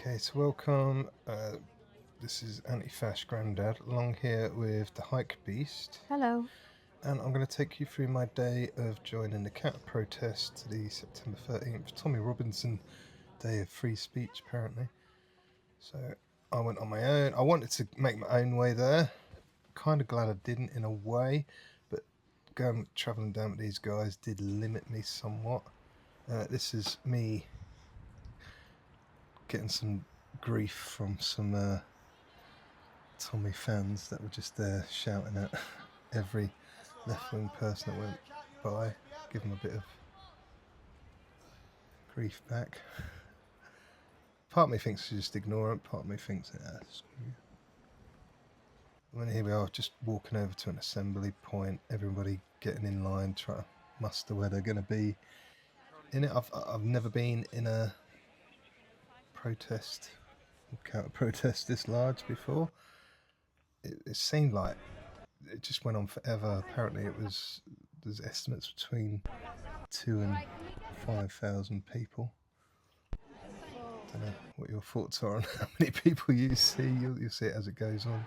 Okay, so welcome. This is Anti-Fash Grandad, along here with the Hike Beast. Hello. And I'm going to take you through my day of joining the counter protest to the September 13th Tommy Robinson Day of Free Speech, apparently. So I went on my own. I wanted to make my own way there. Kind of glad I didn't in a way, but travelling down with these guys did limit me somewhat. This is me getting some grief from some Tommy fans that were just there shouting at every left-wing person that went by, give them a bit of grief back. Part of me thinks to just ignore it, part of me thinks, screw you. And then here we are, just walking over to an assembly point, everybody getting in line, trying to muster where they're going to be in it. I've never been in a protest, counter-protest this large before. It seemed like it just went on forever. Apparently there's estimates between 2,000 and 5,000 people. Don't know what your thoughts are on how many people you see. You'll see it as it goes on.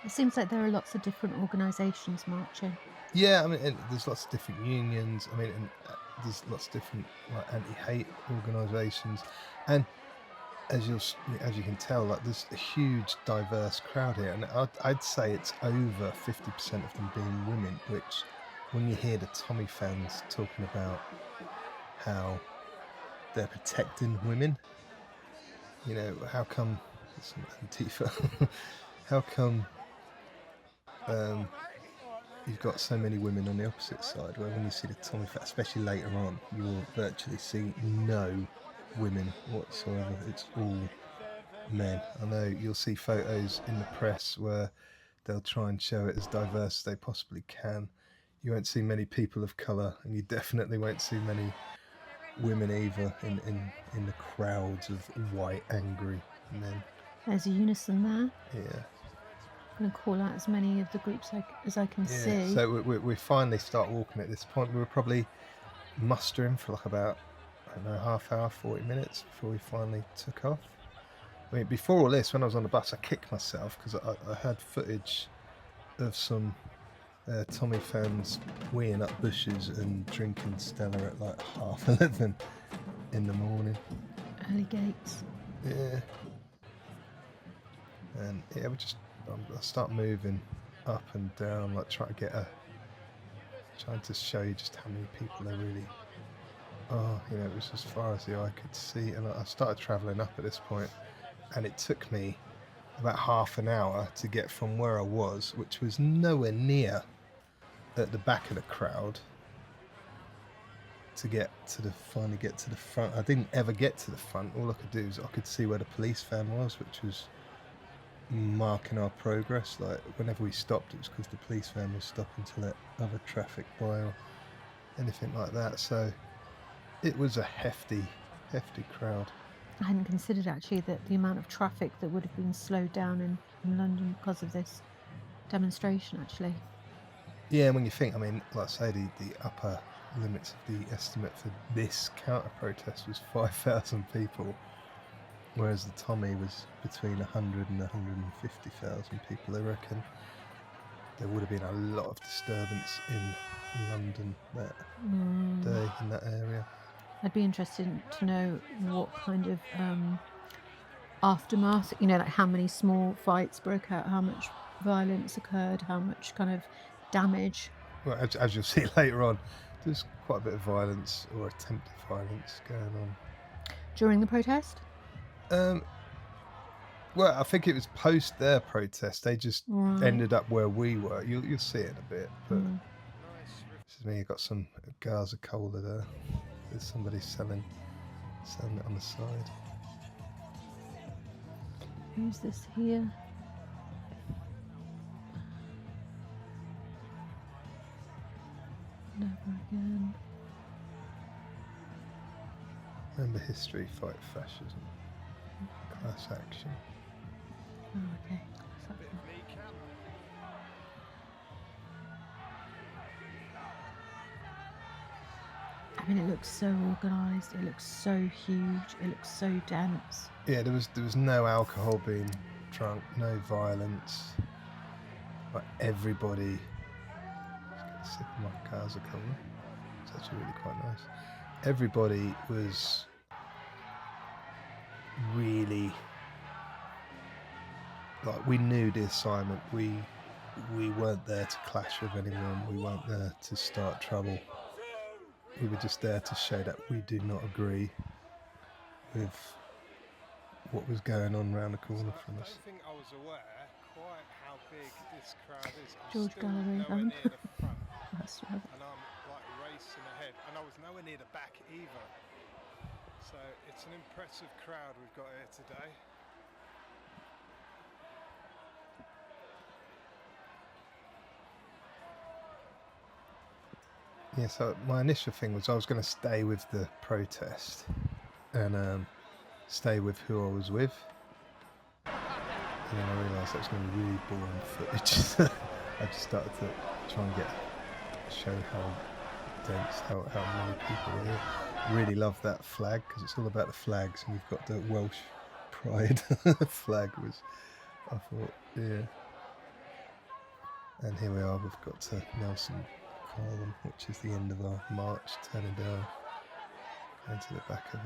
It seems like there are lots of different organisations marching. Yeah, I mean, there's lots of different unions. I mean, and there's lots of different like anti-hate organisations, and as you can tell, like there's a huge diverse crowd here, and I'd say it's over 50% of them being women. Which, when you hear the Tommy fans talking about how they're protecting women, you know, how come it's an Antifa? How come you've got so many women on the opposite side? Where when you see the Tommy fans, especially later on, you will virtually see no women whatsoever. It's all men. I know you'll see photos in the press where they'll try and show it as diverse as they possibly can. You won't see many people of colour, and you definitely won't see many women either in the crowds of white angry men. There's a unison there. Yeah. I'm going to call out as many of the groups as I can see. So we finally start walking at this point. We were probably mustering for like about, I don't know, half hour, 40 minutes before we finally took off. I mean, before all this, when I was on the bus, I kicked myself because I had footage of some Tommy fans weeing up bushes and drinking Stella at like 11:30 in the morning. Early gates. Yeah. And yeah, I start moving up and down, like trying to show you just how many people there really are. You know, it was as far as the eye could see, and I started travelling up at this point, and it took me about half an hour to get from where I was, which was nowhere near at the back of the crowd, to finally get to the front. I didn't ever get to the front. All I could do is I could see where the police van was, which was marking our progress. Like whenever we stopped, it was because the police van was stopping to let other traffic by or anything like that. So it was a hefty crowd. I hadn't considered actually that the amount of traffic that would have been slowed down in London because of this demonstration actually. Yeah, when you think, I mean, like I say, the upper limits of the estimate for this counter-protest was 5,000 people, whereas the Tommy was between 100 and 150,000 people. They reckon there would have been a lot of disturbance in London that day, in that area. I'd be interested to know what kind of aftermath, you know, like how many small fights broke out, how much violence occurred, how much kind of damage. Well, as you'll see later on, there's quite a bit of violence or attempted violence going on. During the protest? Well, I think it was post their protest. They just ended up where we were. You'll see it in a bit. But this is me. You've got some Gaza cola there. There's somebody selling it on the side. Who's this here? Never again. Remember history, fight fascism. Class action. Oh, okay. I mean, it looks so organised. It looks so huge. It looks so dense. Yeah, there was no alcohol being drunk, no violence. Like everybody. Just get sick of my cars are coming. It's actually really quite nice. Everybody was really like, we knew the assignment. We weren't there to clash with anyone. We weren't there to start trouble. We were just there to show that we do not agree with what was going on around the corner from us. I don't think I was aware quite how big this crowd is. I'm George still Galloway nowhere van. near the front, That's right. and I'm like racing ahead, and I was nowhere near the back either. So it's an impressive crowd we've got here today. Yeah, so my initial thing was I was going to stay with the protest and stay with who I was with. And then I realised that was going to be really boring footage. I just started to try and show how dense, how many people were here. Really love that flag because it's all about the flags, and we've got the Welsh pride flag. Was, I thought, yeah. And here we are. We've got to Nelson Column, which is the end of our march, turning down, going to the back of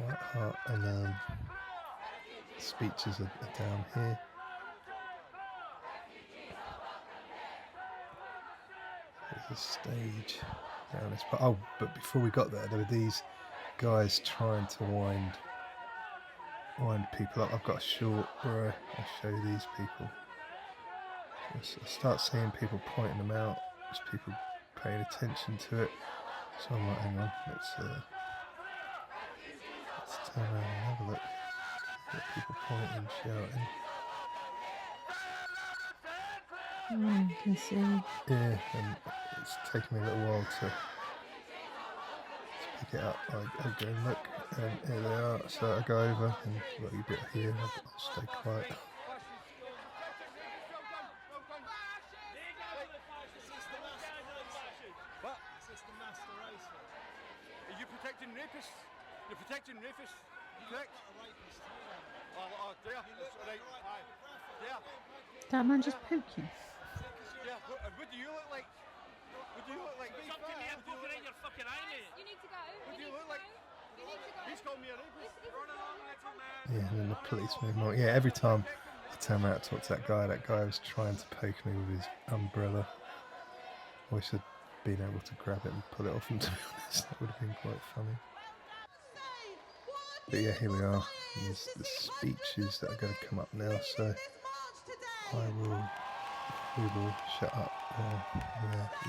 White Hart, and speeches are down here. There's a stage down this part. Oh, but before we got there were these guys trying to wind people up. I've got a short where I show these people. I start seeing people pointing them out. There's people paying attention to it. So I'm like, hang on, let's turn around and have a look. Got people pointing, shouting. You can see. Yeah, and it's taken me a little while to pick it up. I go and look, and here they are. So I go over and look a bit here. I'll stay quiet. Are you protecting rapists? You're protecting rapists? Correct? Oh dear. Right. Yeah. Did that man just poke you? Yeah. What do you look like? What do you look like? It's up to me, I'm poking in your fucking eye, mate. You need to go. What do you look like? You need to go. He's called me a rapist. Run along, little man. Yeah, and then the police move on. Yeah, every time I turn around to talk to that guy was trying to poke me with his umbrella. I wish I'd been able to grab it and pull it off him, to be honest. That would have been quite funny. But yeah, here we are. There's the speeches that are going to come up now, so we will shut up or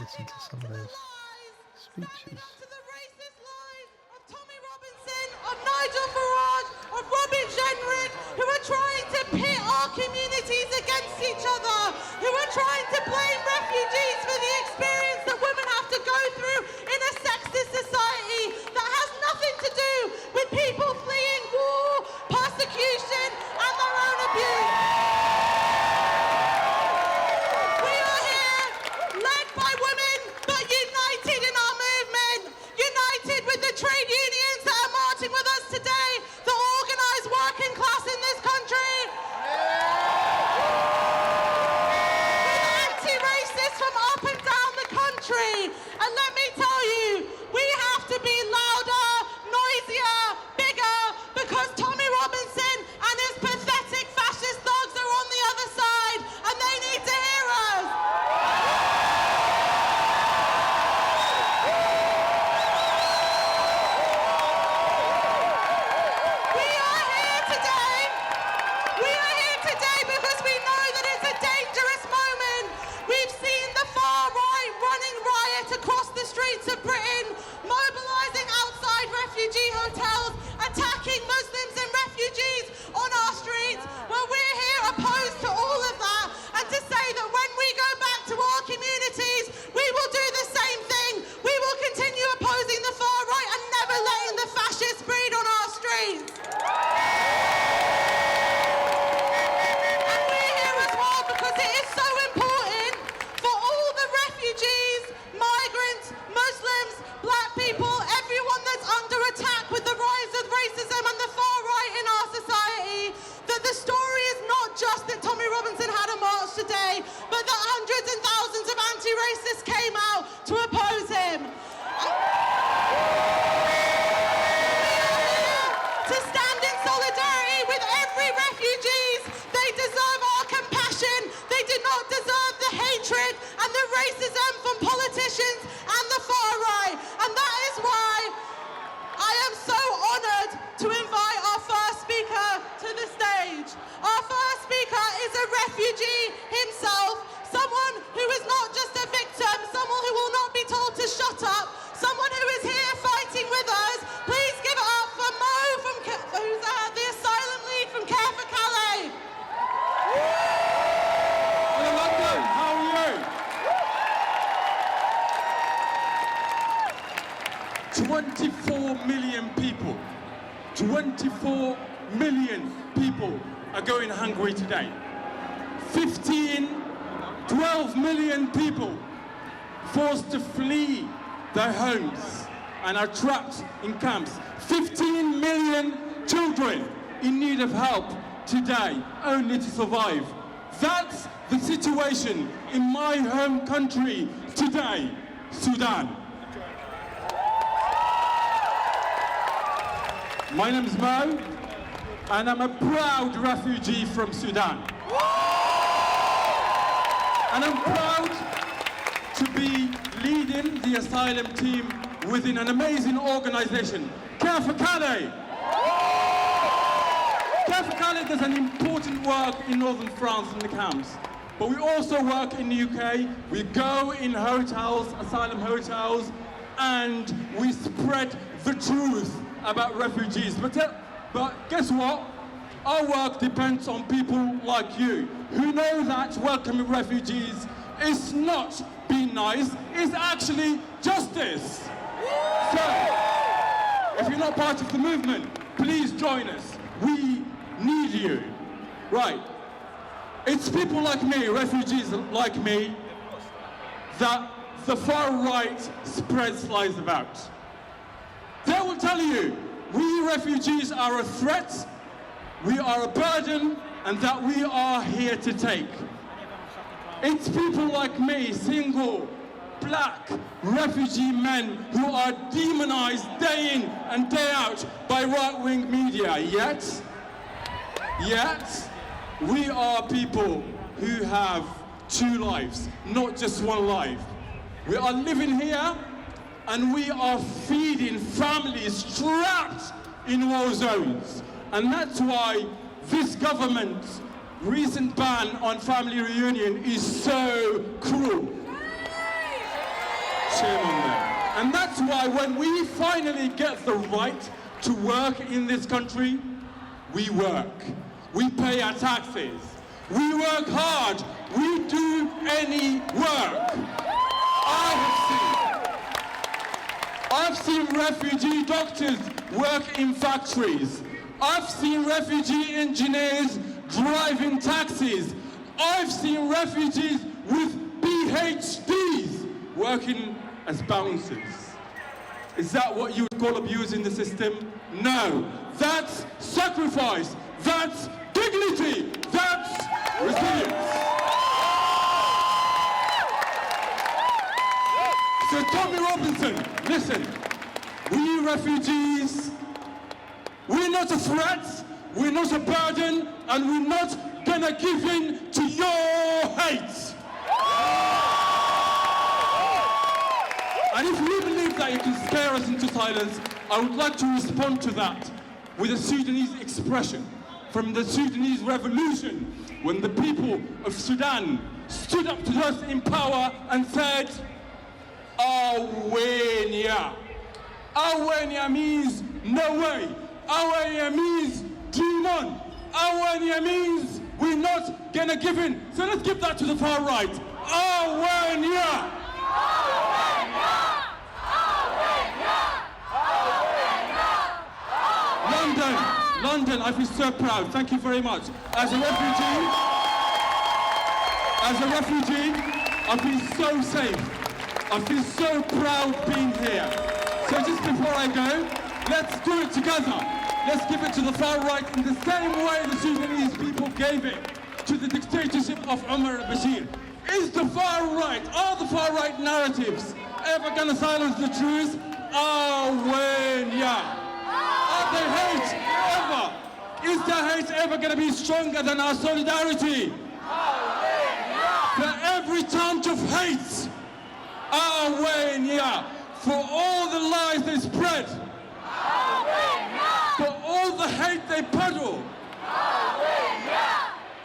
listen to some of those speeches. Of Nigel Farage, of Robin Jenrick, who are trying to pit our communities against each other, who are trying to blame refugees for the experience that women have to go through in a sexist society that has nothing to do with people fleeing war, persecution, and their own abuse. We are here, led by women, but united in our movement. people. 24 million people are going hungry today. 12 million people forced to flee their homes and are trapped in camps. 15 million children in need of help today, only to survive. That's the situation in my home country today, Sudan. My name's Mo, and I'm a proud refugee from Sudan. And I'm proud to be leading the asylum team within an amazing organization, Care for Calais. Care for Calais does an important work in northern France in the camps, but we also work in the UK. We go in hotels, asylum hotels, and we spread the truth about refugees. But guess what? Our work depends on people like you, who know that welcoming refugees is not being nice, it's actually justice. So, if you're not part of the movement, please join us. We need you. Right. It's people like me, refugees like me, that the far right spreads lies about. They will tell you, we refugees are a threat, we are a burden, and that we are here to take. It's people like me, single, black, refugee men who are demonized day in and day out by right-wing media. Yet, we are people who have two lives, not just one life. We are living here and we are feeding families trapped in war zones. And that's why this government's recent ban on family reunion is so cruel. Shame on them. And that's why when we finally get the right to work in this country, we work. We pay our taxes. We work hard. We do any work. I've seen refugee doctors work in factories. I've seen refugee engineers driving taxis. I've seen refugees with PhDs working as bouncers. Is that what you would call abusing the system? No. That's sacrifice. That's dignity. That's resilience. So Tommy Robinson, listen, we refugees, we're not a threat, we're not a burden, and we're not gonna give in to your hate. And if you believe that you can scare us into silence, I would like to respond to that with a Sudanese expression from the Sudanese revolution, when the people of Sudan stood up to us in power and said, Awenia. Awenia means no way. Awenia means dream on. Awenia means we're not gonna give in. So let's give that to the far right. Awenia. London, I feel so proud. Thank you very much. As a refugee, I feel so safe. I feel so proud being here. So just before I go, let's do it together. Let's give it to the far right in the same way the Sudanese people gave it to the dictatorship of Omar al-Bashir. Is the far right, are the far right narratives ever gonna silence the truth? Awenia. Are they hate ever? Is the hate ever gonna be stronger than our solidarity? For every chant of hate, Awenia, for all the lies they spread, for all the hate they peddle,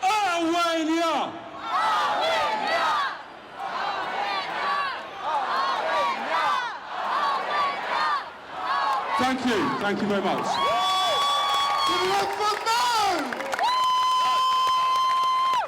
Awenia. Thank you very much.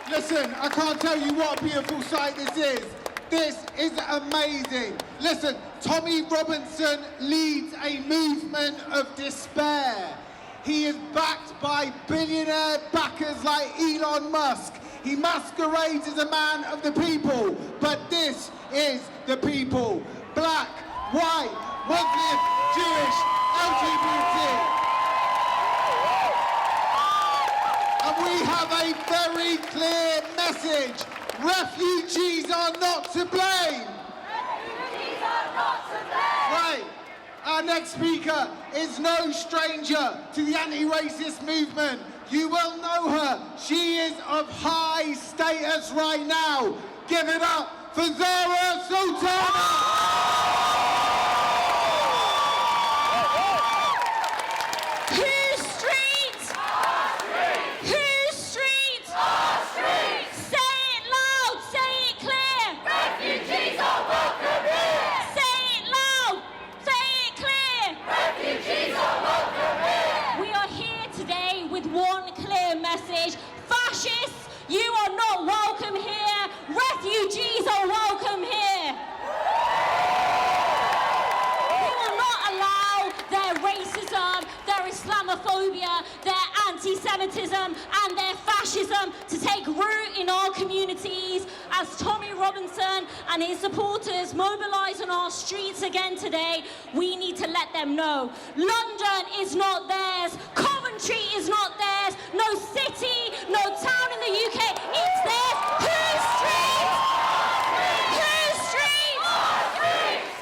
Listen, I can't tell you what a beautiful sight this is. This is amazing. Listen, Tommy Robinson leads a movement of despair. He is backed by billionaire backers like Elon Musk. He masquerades as a man of the people, but this is the people. Black, white, Muslim, Jewish, LGBT. And we have a very clear message. Refugees are not to blame. Refugees are not to blame. Right. Our next speaker is no stranger to the anti-racist movement. You will know her. She is of high status right now. Give it up for Zara Sultana. Whose streets? Our streets. Whose streets? Our streets. Say it loud, say it clear. Refugees are welcome here. Say it loud, say it clear. Refugees are welcome here. We are here today with one clear message. Fascists, you are not welcome here. Refugees are welcome here. We will not allow their racism, their Islamophobia, their anti-Semitism and their fascism to take root in our communities. As Tommy Robinson and his supporters mobilise on our streets again today, we need to let them know London is not theirs, Coventry is not theirs, no city, no town in the UK, it's theirs. Whose streets? Whose streets?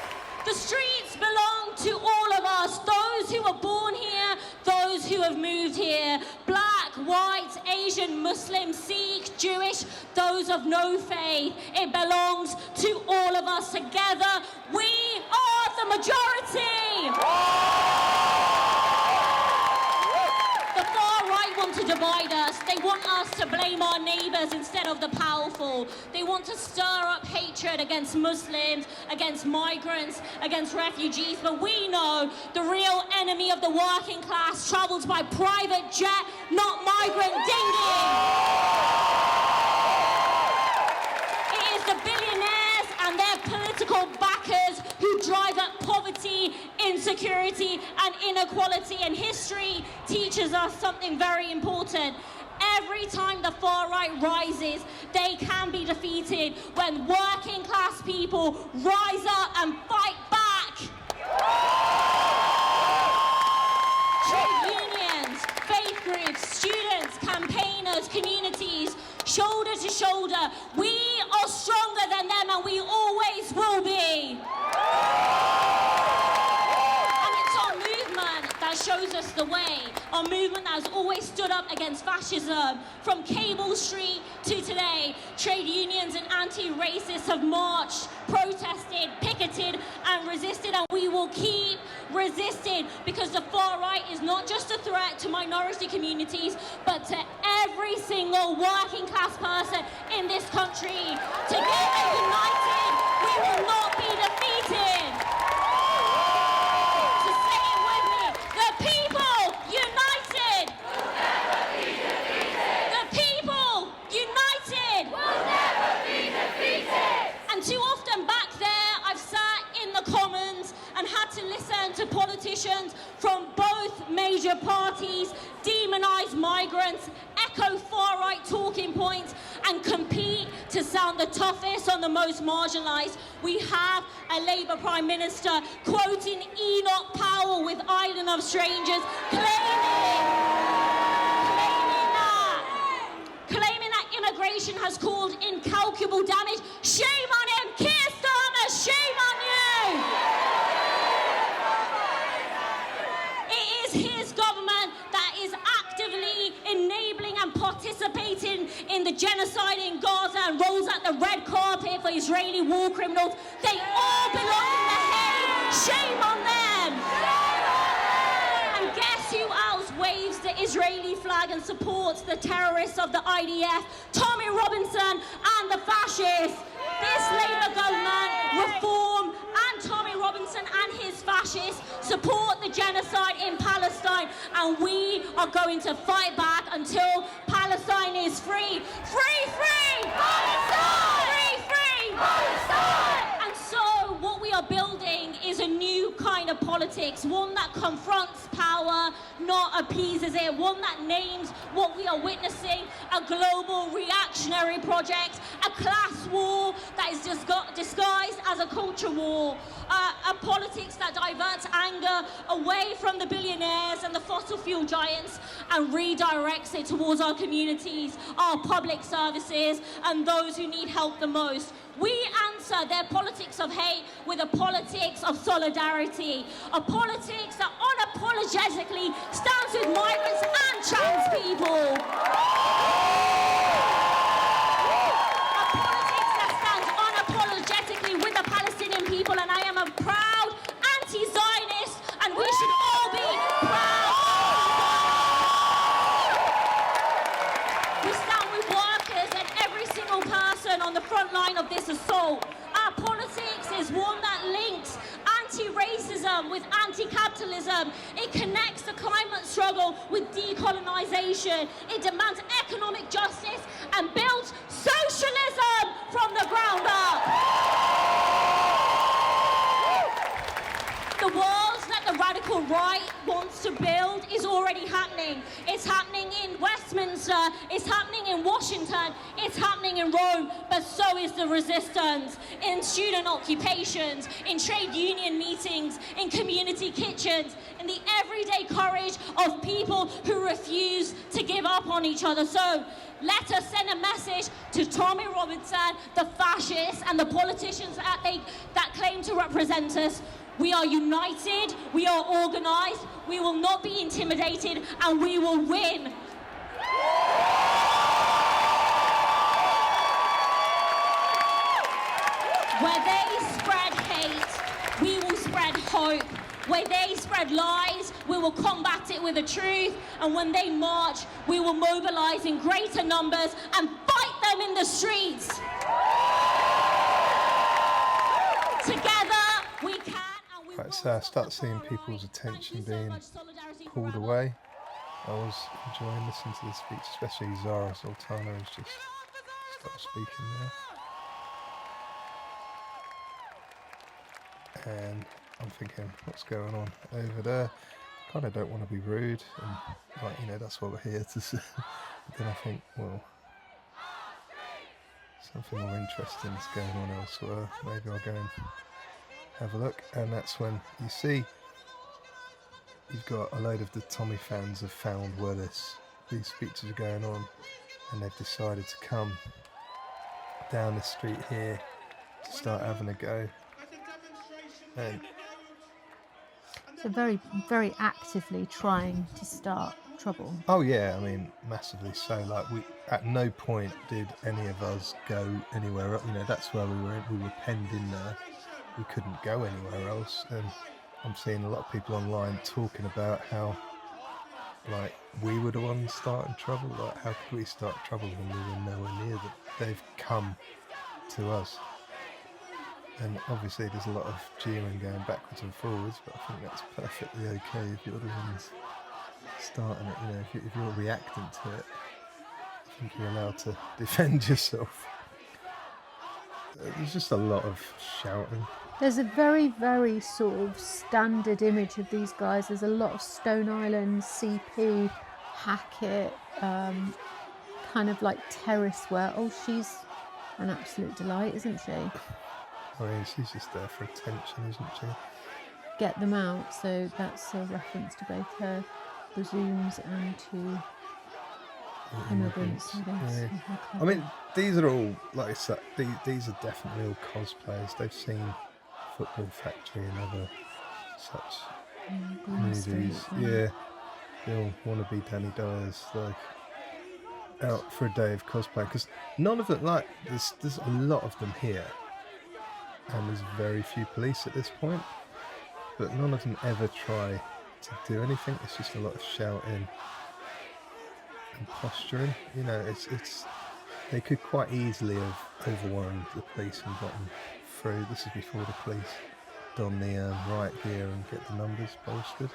The streets belong to all of us, those who were born here, those who have moved here, black, white, Asian, Muslim, Sikh, Jewish, those of no faith. It belongs to all of us together. We are the majority. The far right want to divide us. They want us to blame our neighbours instead of the powerful. They want to stir up hatred against Muslims, against migrants, against refugees. But we know the real enemy of the working class travels by private jet, not migrant dinghy. It is the billionaires and their political backers who drive up poverty, insecurity and inequality. And history teaches us something very important. Every time the far right rises, they can be defeated when working class people rise up and fight back. Trade unions, faith groups, students, campaigners, communities, shoulder to shoulder, we are stronger than them and we always will be. And it's our movement that shows us the way. Our movement that has always stood up against fascism. From Cable Street to today, trade unions and anti-racists have marched, protested, picketed and resisted, and we will keep resisting, because the far right is not just a threat to minority communities, but to every single working class person in this country. Together, united, we will not be defeated. So say it with me. The people united. Will never be defeated. The people united. Will never be defeated. And too often back there, I've sat in the Commons and had to listen to politicians from both major parties demonise migrants, echo far-right talking points and compete to sound the toughest on the most marginalised. We have a Labour Prime Minister quoting Enoch Powell with Island of Strangers, claiming that immigration has caused incalculable damage. Shame on him, Keir Starmer, shame on you! It is his government that is actively enabling and participating in the genocide in Gaza and rolls out the red carpet for Israeli war criminals. They all belong in the Hague. Shame on them! And guess who else waves the Israeli flag and supports the terrorists of the IDF? Tommy Robinson and the fascists. This Labour government, Reform and Tommy Robinson and his fascists support the genocide in Palestine, and we are going to fight back until Palestine is free. Free, free! Palestine! Free, free! Palestine! And so what we are building a new kind of politics, one that confronts power, not appeases it, one that names what we are witnessing, a global reactionary project, a class war that is disguised as a culture war, a politics that diverts anger away from the billionaires and the fossil fuel giants and redirects it towards our communities, our public services, and those who need help the most. We answer their politics of hate with a politics of solidarity, a politics that unapologetically stands with migrants and trans people. A politics that stands unapologetically with the Palestinian people, and I am a proud anti-Zionist, and we should all be proud. We stand with workers and every single person on the front line of this assault. Our politics is one that links anti-racism with anti-capitalism. It connects the climate struggle with decolonisation. It demands economic justice and builds socialism from the ground up. The world that the radical right wants to build is already happening. It's happening in Westminster, it's happening in Washington, it's happening in Rome, but so is the resistance in student occupations, in trade union meetings, in community kitchens, in the everyday courage of people who refuse to give up on each other. So let us send a message to Tommy Robinson, the fascists, and the politicians that claim to represent us. We are united, we are organised, we will not be intimidated, and we will win. Where they spread hate, we will spread hope. Where they spread lies, we will combat it with the truth. And when they march, we will mobilise in greater numbers and fight them in the streets. Together, we can. Right, so I start seeing people's attention being pulled away. I was enjoying listening to the speech, especially Zara Sultana, who's just stopped speaking now. And I'm thinking, what's going on over there? Kind of don't want to be rude, and that's what we're here to see. But then I think, well, something more interesting is going on elsewhere. Maybe I'll go and have a look. And that's when you see you've got a load of the Tommy fans have found where these speeches are going on, and they've decided to come down the street here to start having a go. And So very, very actively trying to start trouble. oh yeah, I mean massively so. Like at no point did any of us go anywhere. That's where we were. We were penned in there. We couldn't go anywhere else. And I'm seeing a lot of people online talking about how, like, we were the ones starting trouble. Like, how could we start trouble when we were nowhere near them? They've come to us. And obviously there's a lot of jeering going backwards and forwards, but I think that's perfectly okay if you're the ones starting it. If you're reacting to it, I think you're allowed to defend yourself. There's just a lot of shouting. There's a very, very sort of standard image of these guys. There's a lot of Stone Island, CP, Hackett, kind of like terrace wear. Oh, she's an absolute delight, isn't she? I mean, she's just there for attention, isn't she? Get them out. So that's a reference to both her presumes and to immigrants, I guess. Yeah. I mean, these are all, like I said, these are definitely all cosplayers. They've seen Football Factory and other such movies. Yeah, they all want to be Danny Dyers, like out for a day of cosplay. Because none of them, like, there's a lot of them here, and there's very few police at this point. But none of them ever try to do anything. It's just a lot of shouting and posturing. It's they could quite easily have overwhelmed the police and gotten through. This is before the police don the riot gear and get the numbers bolstered.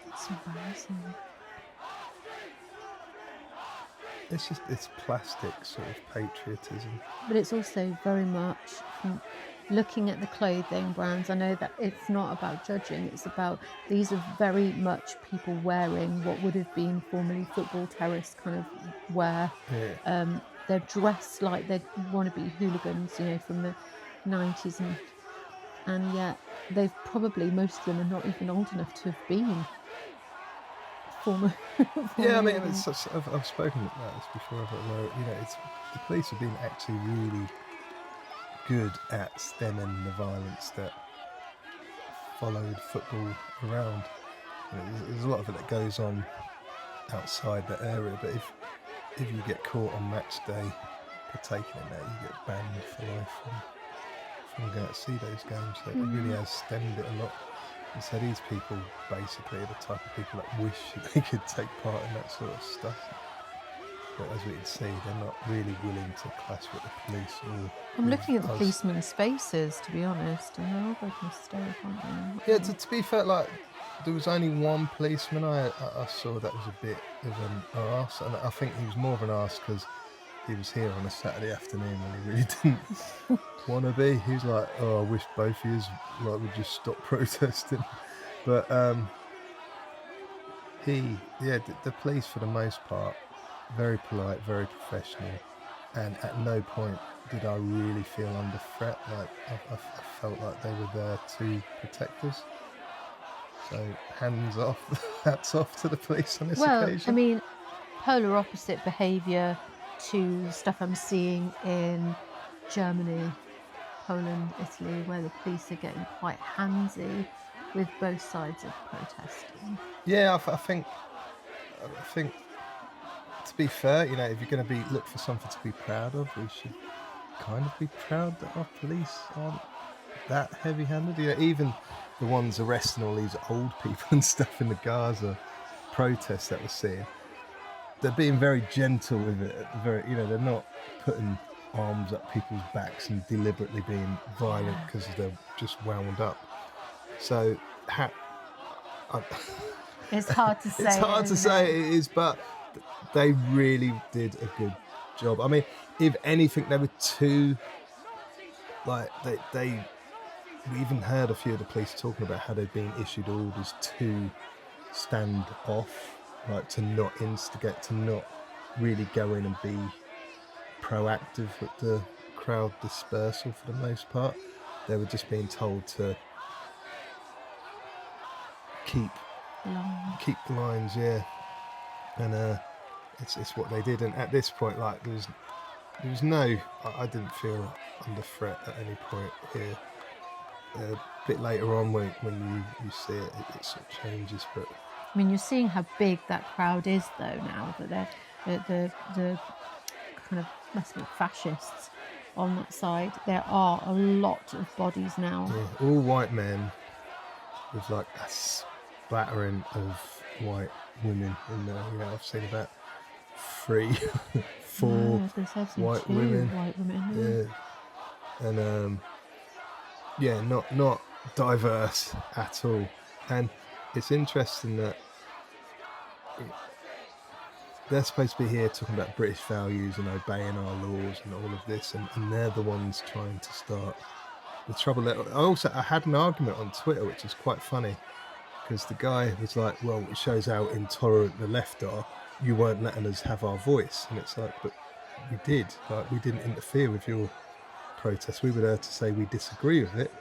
It's embarrassing. It's plastic sort of patriotism. But it's also very much, looking at the clothing brands, I know that it's not about judging, it's about, these are very much people wearing what would have been formerly football terrace kind of wear. Yeah. They're dressed like they want to be hooligans, you know, from the 90s, and yet they've probably, most of them are not even old enough to have been former. Yeah, I mean, hooligans. I've spoken about this before, but you know, the police have been actually really good at stemming the violence that followed football around. You know, there's a lot of it that goes on outside that area, but if you get caught on match day partaking in that, you get banned for life from going to see those games. So it really has stemmed it a lot. And so these people basically are the type of people that wish they could take part in that sort of stuff. But as we can see, they're not really willing to clash with the police. I'm looking at the policemen's faces, to be honest, and they're all very hysterical, aren't they? Yeah, to be fair, like, there was only one policeman I saw that was a bit of an arse, and I think he was more of an arse because he was here on a Saturday afternoon when he really didn't want to be. He was like, "Oh, I wish both of you would just stop protesting." But the police for the most part, very polite, very professional, and at no point did I really feel under threat. Like I felt like they were there to protect us. So hands off, hats off to the police on this occasion. I mean, polar opposite behaviour to the stuff I'm seeing in Germany, Poland, Italy, where the police are getting quite handsy with both sides of protesting. Yeah, I think to be fair, you know, if you're going to look for something to be proud of, we should kind of be proud that our police aren't that heavy-handed. You know, even the ones arresting all these old people and stuff in the Gaza protests that we're seeing, they're being very gentle with it. They're not putting arms up people's backs and deliberately being violent because they're just wound up. So it's hard to say. It's hard to say it is, but they really did a good job. I mean, if anything, they were too, like, we even heard a few of the police talking about how they'd been issued orders to stand off, like to not instigate, to not really go in and be proactive with the crowd dispersal for the most part. They were just being told to keep the lines, yeah. And it's what they did. And at this point, like, there was no, I didn't feel under threat at any point here. A bit later on, when you see it sort of changes. But I mean, you're seeing how big that crowd is, though, now that they're the kind of must be fascists on that side. There are a lot of bodies now. Yeah, all white men with like a splattering of white women in there. You know, I've seen about 3, 4 white women. Yeah, and yeah, not diverse at all. And it's interesting that they're supposed to be here talking about British values and obeying our laws and all of this, and they're the ones trying to start the trouble. I had an argument on Twitter, which is quite funny, because the guy was like, well, it shows how intolerant the left are. You weren't letting us have our voice. And it's like, but we did. Like, we didn't interfere with your protest. We were there to say we disagree with it,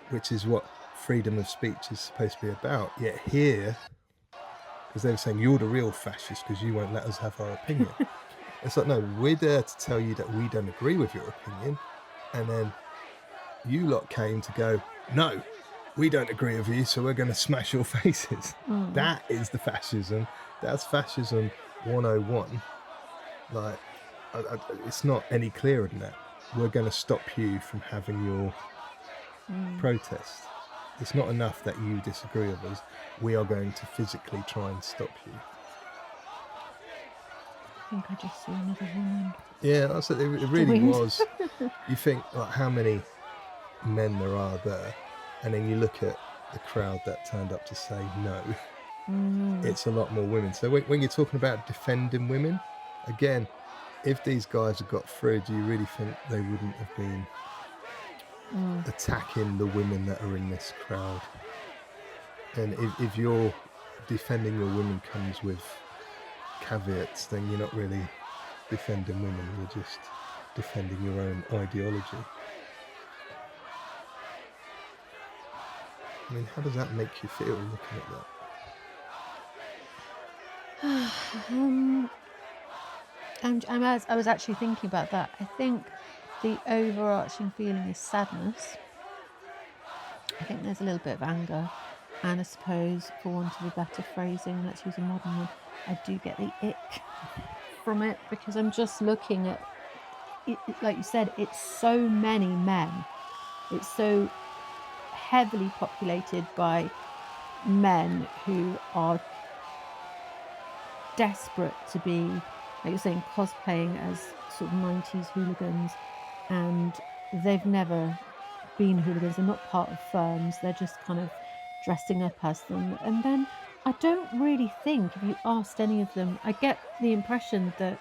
which is what freedom of speech is supposed to be about. Yet here, because they were saying you're the real fascist because you won't let us have our opinion. It's like, no, we're there to tell you that we don't agree with your opinion, and then you lot came to go, no, we don't agree with you, so we're going to smash your faces. That is the fascism. That's fascism 101. Like, it's not any clearer than that. We're going to stop you from having your protest. It's not enough that you disagree with us. We are going to physically try and stop you. I think I just saw another woman. Yeah, that's it. It really was. You think, like, how many men there are there, and then you look at the crowd that turned up to say no. It's a lot more women. So when you're talking about defending women, again, if these guys had got through, do you really think they wouldn't have been attacking the women that are in this crowd. And if you're defending your women comes with caveats, then you're not really defending women, you're just defending your own ideology. I mean, how does that make you feel looking at that? I was actually thinking about that. I think the overarching feeling is sadness. I think there's a little bit of anger, and I suppose, for want of a better phrasing, let's use a modern one, I do get the ick from it, because I'm just looking at it, like you said, it's so many men. It's so heavily populated by men who are desperate to be, like you're saying, cosplaying as sort of 90s hooligans, and they've never been hooligans. They're not part of firms. They're just kind of dressing up as them. And then I don't really think, if you asked any of them, I get the impression that,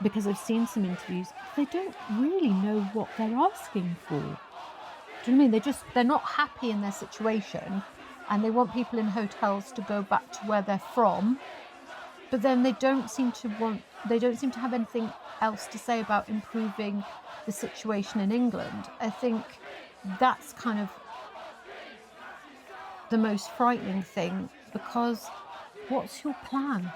because I've seen some interviews, they don't really know what they're asking for. Do you know what I mean? They're not happy in their situation, and they want people in hotels to go back to where they're from, but then they don't seem to have anything else to say about improving the situation in England. I think that's kind of the most frightening thing, because what's your plan?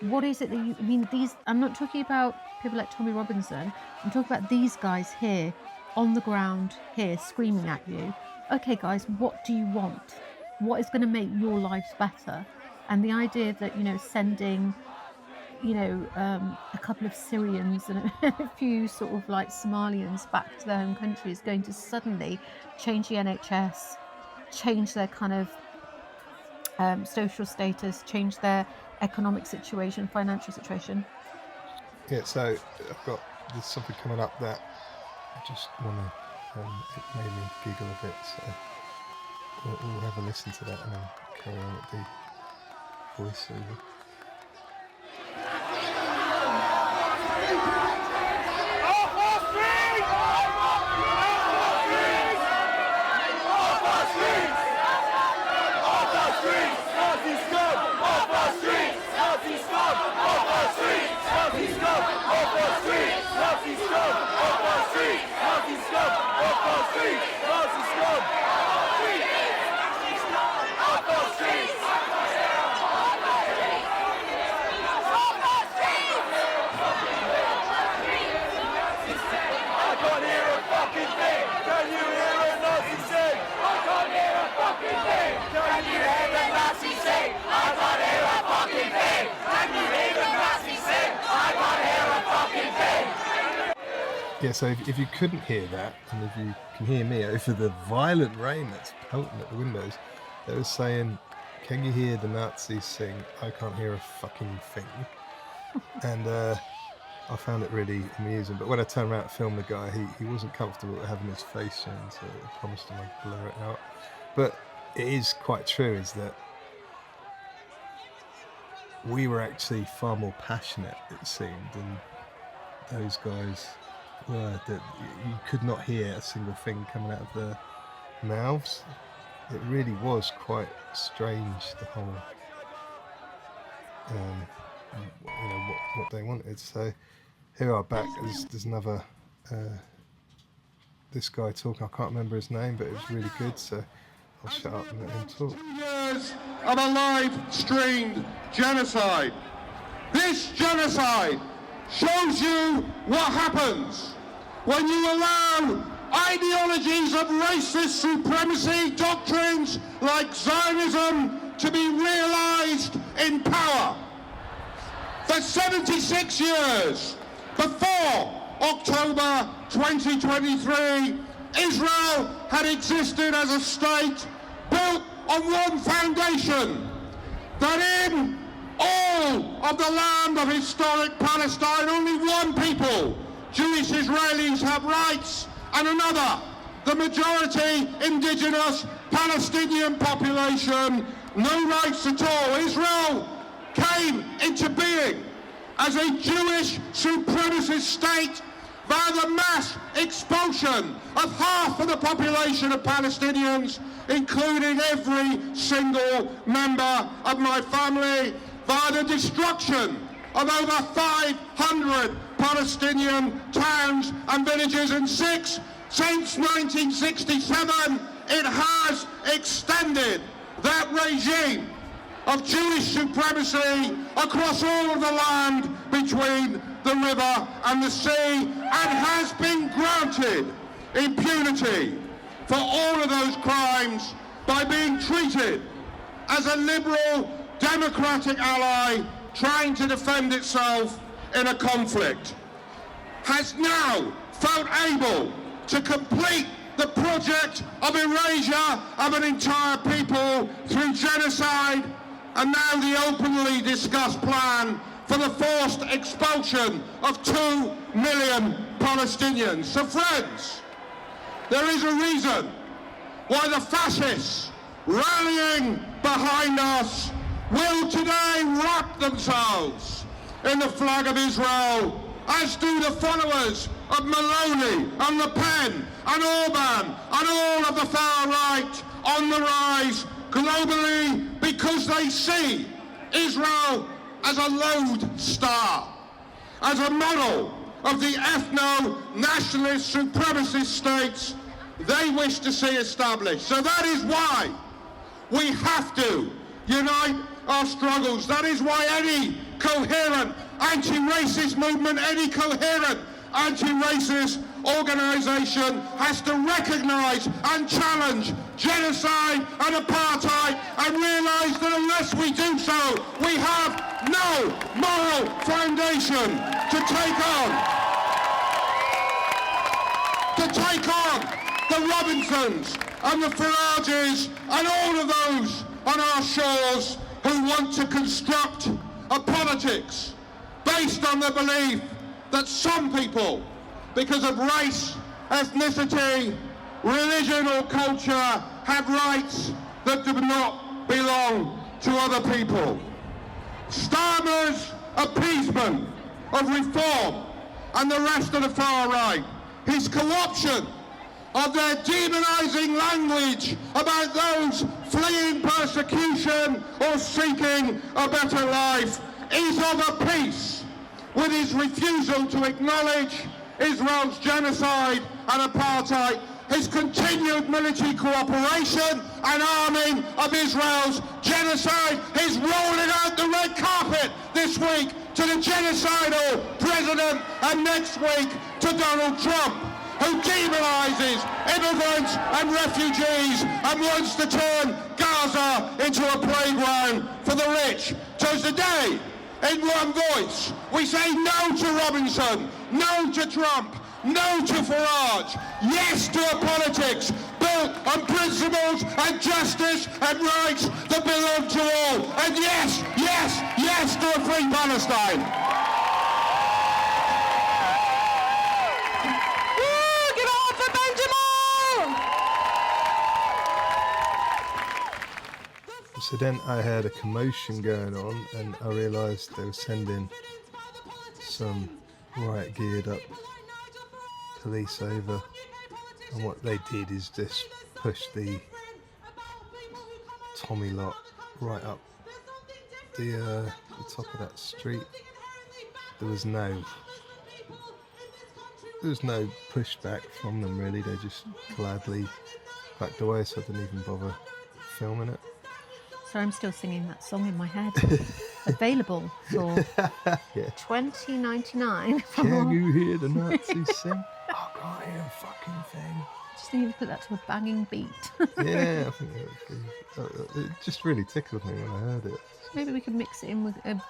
What is it that you, I mean, I'm not talking about people like Tommy Robinson, I'm talking about these guys here, on the ground here, screaming at you. Okay guys, what do you want? What is going to make your lives better? And the idea that, sending, a couple of Syrians and a few sort of like Somalians back to their home country is going to suddenly change the NHS, change their kind of social status, change their economic situation, financial situation. Yeah, so there's something coming up that I just want to, it made me giggle a bit, so we'll have a listen to that and then carry on with the voiceover. Yeah, so if you couldn't hear that, and if you can hear me over the violent rain that's pelting at the windows, they were saying, can you hear the Nazis sing, I can't hear a fucking thing? And I found it really amusing. But when I turned around to film the guy, he wasn't comfortable with having his face shown, so I promised him I'd blur it out. But it is quite true, is that we were actually far more passionate, it seemed, than those guys were. That you could not hear a single thing coming out of their mouths. It really was quite strange, the whole, what they wanted. So here we are back. There's another, this guy talking. I can't remember his name, but it was really good. So I'll shut up and let him talk. 2 years of a live-streamed genocide. This genocide shows you what happens when you allow ideologies of racist supremacy, doctrines like Zionism, to be realized in power. For 76 years, before October 2023, Israel had existed as a state built on one foundation, that in all of the land of historic Palestine, only one people, Jewish Israelis, have rights, and another, the majority indigenous Palestinian population, no rights at all. Israel came into being as a Jewish supremacist state by the mass expulsion of half of the population of Palestinians, including every single member of my family, by the destruction of over 500 Palestinian towns and villages, and since 1967 it has extended that regime of Jewish supremacy across all of the land between the river and the sea, and has been granted impunity for all of those crimes by being treated as a liberal democratic ally trying to defend itself in a conflict, has now felt able to complete the project of erasure of an entire people through genocide, and now the openly discussed plan for the forced expulsion of 2 million Palestinians. So friends, there is a reason why the fascists rallying behind us will today wrap themselves in the flag of Israel, as do the followers of Maloney and Le Pen and Orban and all of the far right on the rise globally, because they see Israel as a lodestar, as a model of the ethno-nationalist supremacist states they wish to see established. So that is why we have to unite our struggles. That is why any coherent anti-racist movement, any coherent anti-racist organisation has to recognise and challenge genocide and apartheid, and realise that unless we do so, we have no moral foundation to take on the Robinsons and the Farages and all of those on our shores who want to construct a politics based on the belief that some people, because of race, ethnicity, religion or culture, have rights that do not belong to other people. Starmer's appeasement of reform and the rest of the far right, his co-option of their demonising language about those fleeing persecution or seeking a better life, is of a piece with his refusal to acknowledge Israel's genocide and apartheid, his continued military cooperation and arming of Israel's genocide, his rolling out the red carpet this week to the genocidal president, and next week to Donald Trump, who demonises immigrants and refugees and wants to turn Gaza into a playground for the rich. So today, in one voice, we say no to Robinson, no to Trump, no to Farage, yes to a politics built on principles and justice and rights that belong to all, and yes, yes, yes to a free Palestine. So then I heard a commotion going on, and I realised they were sending some riot geared up police over, and what they did is just push the Tommy lot right up the top of that street. There was no pushback from them really. They just gladly backed away, so I didn't even bother filming it. So I'm still singing that song in my head. Available for $20.99. Can you hear the Nazis sing? I can't hear a fucking thing. Just need to put that to a banging beat. Yeah, I think it just really tickled me when I heard it. Maybe we could mix it in with a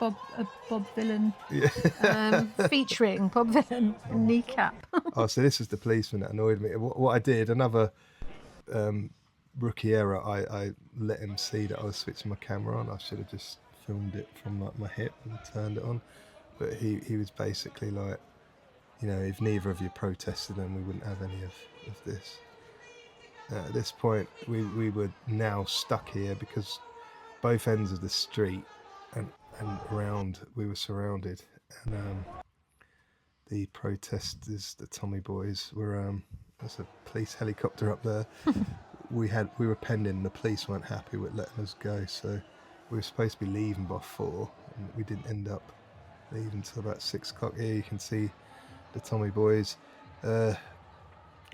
Bob Villain, Yeah. featuring Bob Villain and Kneecap. Oh, so this is the policeman that annoyed me. What I did, another rookie error, I let him see that I was switching my camera on. I should have just filmed it from like my hip and turned it on. But he was basically like, you know, if neither of you protested, then we wouldn't have any of this. At this point, we were now stuck here because both ends of the street and around we were surrounded, and the protesters, the Tommy boys, were there's a police helicopter up there. we were penned in. The police weren't happy with letting us go, so we were supposed to be leaving by 4, and we didn't end up leaving until about 6 o'clock. Here you can see the Tommy boys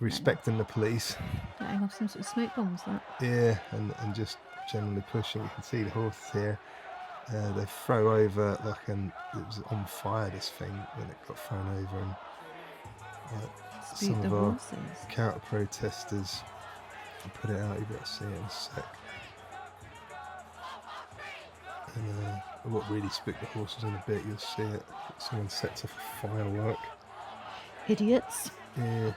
respecting the police. Letting off some sort of smoke bombs, that. Yeah, and just generally pushing. You can see the horses here. They throw over it was on fire, this thing, when it got thrown over, and some of our counter protesters put it out. You've got to see it in a sec. And what really spooked the horses in a bit, you'll see it. Someone sets off a firework. Idiots. Yeah.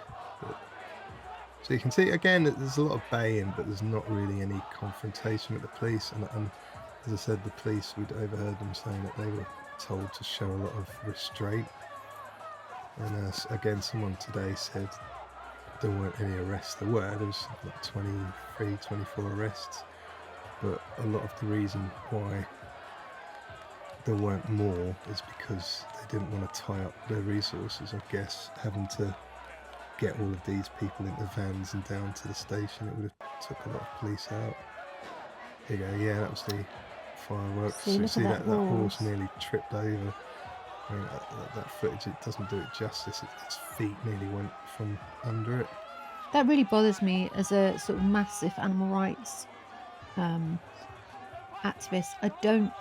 So you can see again that there's a lot of baying, but there's not really any confrontation with the police. And as I said, the police, we'd overheard them saying that they were told to show a lot of restraint. And again, someone today said there weren't any arrests. There was like 23, 24 arrests. But a lot of the reason why there weren't more is because they didn't want to tie up their resources, I guess, having to get all of these people into vans and down to the station. It would have took a lot of police out. Here you go, yeah, that was the fireworks. See, See that horse horse nearly tripped over. I mean, that footage, it doesn't do it justice. Its feet nearly went from under it. That really bothers me as a sort of massive animal rights activist. I don't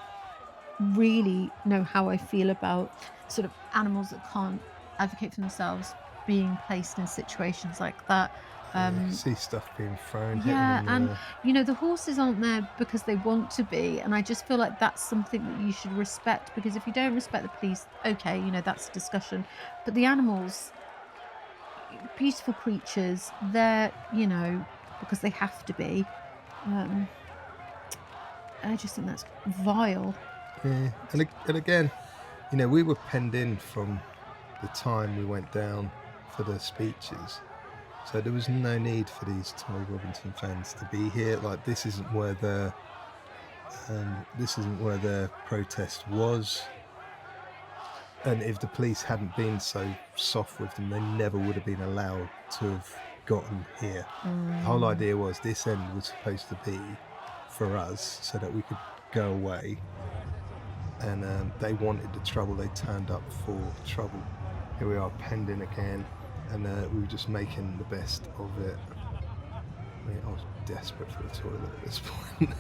really know how I feel about sort of animals that can't advocate for themselves being placed in situations like that. See stuff being thrown. Yeah, and you know, the horses aren't there because they want to be, and I just feel like that's something that you should respect, because if you don't respect the police, okay, you know, that's a discussion, but the animals, beautiful creatures, they're, you know, because they have to be, I just think that's vile. Yeah, and again, you know, we were penned in from the time we went down for the speeches, so there was no need for these Tommy Robinson fans to be here. Like, this isn't where their protest was, and if the police hadn't been so soft with them, they never would have been allowed to have gotten here. The whole idea was this end was supposed to be for us so that we could go away, and they wanted the trouble. They turned up for trouble. Here we are, penned in again, and we were just making the best of it. I mean, I was desperate for the toilet at this point.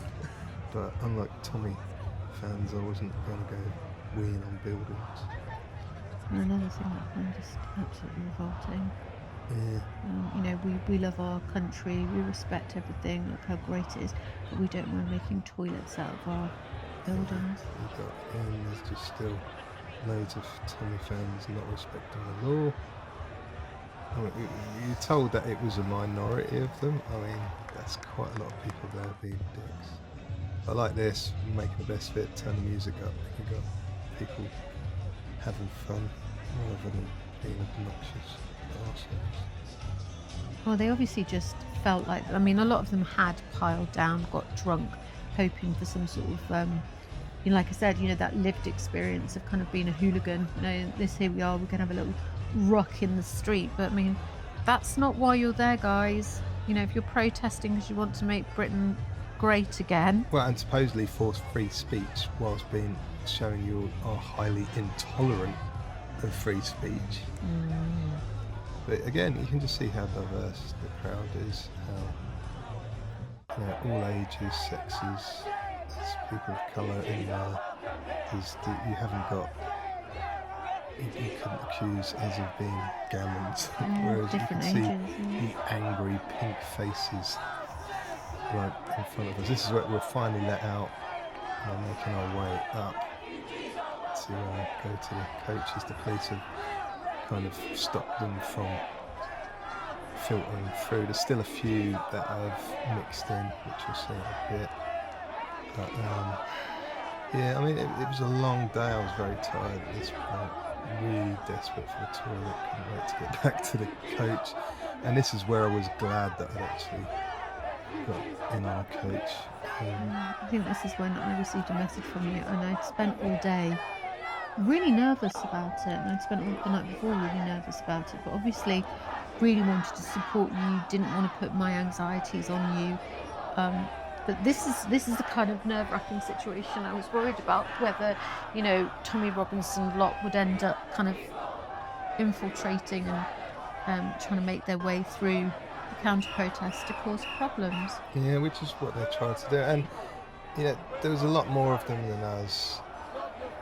But unlike Tommy fans, I wasn't going to go weeing on buildings. And another thing I find just absolutely revolting. Yeah. You know, we love our country, we respect everything, look how great it is, but we don't mind making toilets out of our buildings. And there's just still loads of Tommy fans not respecting the law. I mean, you're told that it was a minority of them. I mean, that's quite a lot of people there being dicks. I like this, making the best of it, turn the music up, you've got people having fun rather than being obnoxious arseholes. Well, they obviously just felt like, I mean, a lot of them had piled down, got drunk, hoping for some sort of, you know, like I said, you know, that lived experience of kind of being a hooligan. You know, here we are, we're going to have a little ruck in the street. But I mean, that's not why you're there, guys. You know, if you're protesting because you want to make Britain great again. Well, and supposedly force free speech whilst showing you are highly intolerant of free speech. But again, you can just see how diverse the crowd is, how, you know, all ages, sexes, there's people of colour in there. You haven't got, you couldn't accuse us of being gammons, whereas you can see the angry pink faces right in front of us. This is where we're finally let out, making our way up to go to the coaches. The police have kind of stopped them from filtering through. There's still a few that have mixed in, which you'll see in a bit. But yeah, I mean, it was a long day. I was very tired at this point, really desperate for the toilet, couldn't wait to get back to the coach. And this is where I was glad that I'd actually got in our coach. I think this is when I received a message from you, and I'd spent all day really nervous about it, and I'd spent all the night before really nervous about it, but obviously really wanted to support you, didn't want to put my anxieties on you. But this is the kind of nerve-wracking situation I was worried about, whether, you know, Tommy Robinson lot would end up kind of infiltrating and trying to make their way through the counter-protest to cause problems. Yeah, which is what they're trying to do. And, you know, there was a lot more of them than us,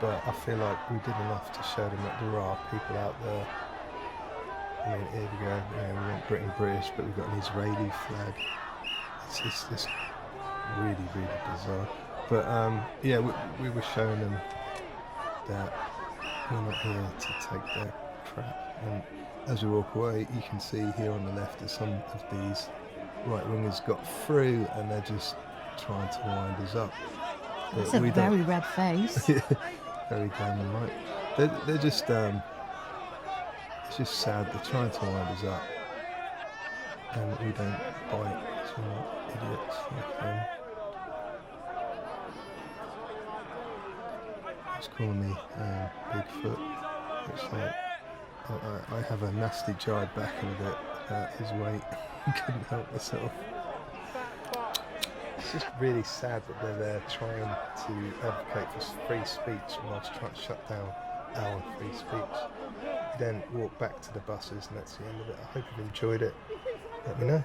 but I feel like we did enough to show them that there are people out there. I mean, here we go, you know, we want Britain British, but we've got an Israeli flag. It's really, really bizarre. But yeah, we were showing them that we're not here to take their crap. And as we walk away, you can see here on the left that some of these right-wingers got through, and they're just trying to wind us up. It's a very red face. Very damn right. They're just it's just sad. They're trying to wind us up, and we don't bite. So we're not idiots like them. He's calling me Bigfoot. It's like I have a nasty jibe back in a bit about his weight. Couldn't help myself. It's just really sad that they're there trying to advocate for free speech whilst trying to shut down our free speech. We then walk back to the buses, and that's the end of it. I hope you've enjoyed it. Let me know.